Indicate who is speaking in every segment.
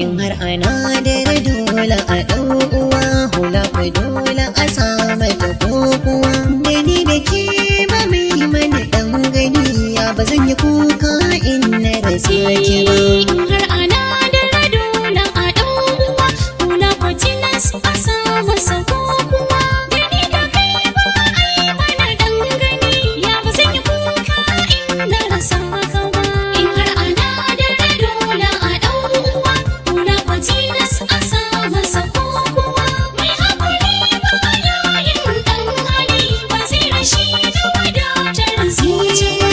Speaker 1: in har ana da dole a ɗau uwa hula ku dole a samu ta kokuwa da ni da ke ba mai mana ɗan gani ya ba zan yi kuka in na rasa ki ba.
Speaker 2: In har ana da dole a ɗau uwa hula ku tilas a samu sa kokuwa da ni da kai ba ai mana ɗan gani ya ba zan yi kuka in na rasa ka ba. In har ana da dole a ɗau uwa hula ku tilas a samu sa kokuwa mai haƙuri ba yayin ɗan hali ba zai rashi da wadatar zuci ba.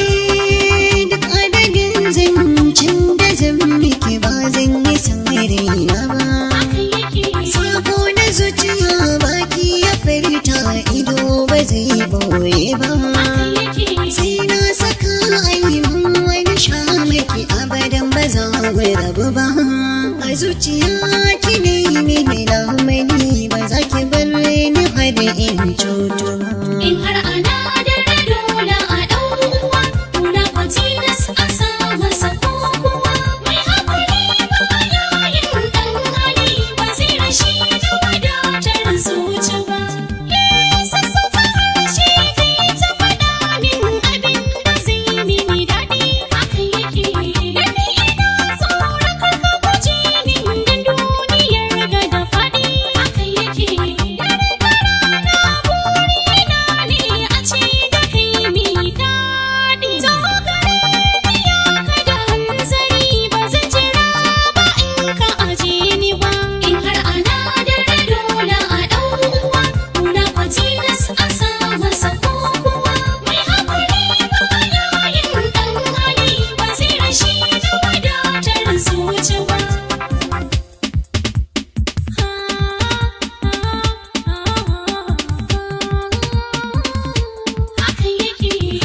Speaker 1: Duk adadin zancen da zan miki ba zan yi san raina ba.
Speaker 2: Haka yake
Speaker 1: Sako na zuciya baki ya furta ido ba zai boye ba. Sai na saka ainihin wani shamaki abadan ba za mu rabu ba. A zuciya ki ne mini lamani ba za ki bar ni har in cutu ba.
Speaker 2: in har ana da dole a ɗau uwa hula ku tilas a samu sa kokuwa mai haƙuri ba yayin ɗan hali ba zai rashi da wadatar zuci ba. Sassauta harshe kai ta faɗa min abin da zai mini daɗi haka yake da ni ina tsoron kar ka guje min dan duniyar ga da faɗi haka yake dare da rana burina ne a ce da kai mi daɗi zo gare ni ya ka da hanzari ba zan jira ba in ka aje ni ba. In har ana da dole a ɗau uwa hula ku tilas a samu sa kokuwa mai haƙuri ba yayin ɗan hali ba zai rashi da wadatar zuci ba. Haka yake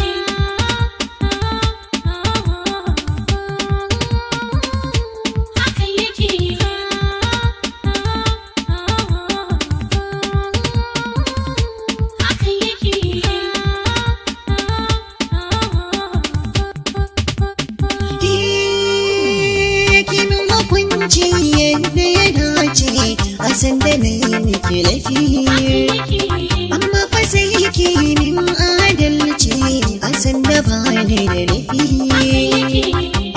Speaker 2: haka yake haka yake
Speaker 1: Kimin hukunci yadda ya dace a san da na yi miki laifi. Amma fa sai kimin adalci a san da ba ni da laifi.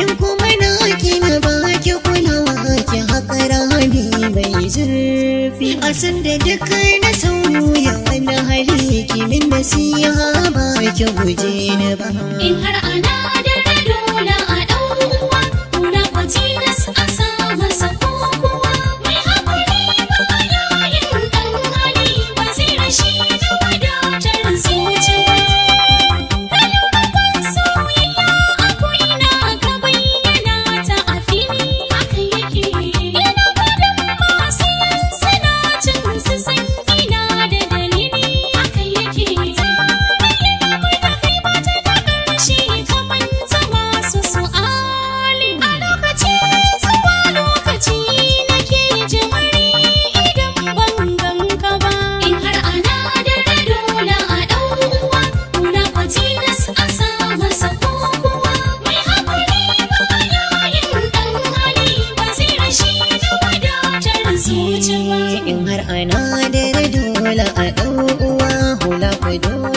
Speaker 1: In kuma na kina ba ki kulawa ki haƙa rami bai zurfi. A san da duk na sauya wani hali kimin nasiha ba ki guje ni ba.
Speaker 2: in har ana da dole a ɗau uwa hula ku tilas a samu sa kokuwa mai haƙuri ba yayin ɗan hali ba zai rashi da wadatar zuci ba. Rayuwar soyayya a ko'ina ka bayyana ta a fili haka yake ina gudun masu yin sanacin su san ina da dalili haka yake tarayyar mu da kai ba ta da ƙarshe kamar ta masu su'ali a lokaci zuwa lokaci nake jimari idan ban ganka ba. In har ana da dole a ɗau uwa hula ku tilas a samu sa kokuwa mai haƙuri ba yayin ɗan hali ba zai rashi da wadatar zuci ba.
Speaker 1: In har ana da dole a ɗau uwa hula ku dole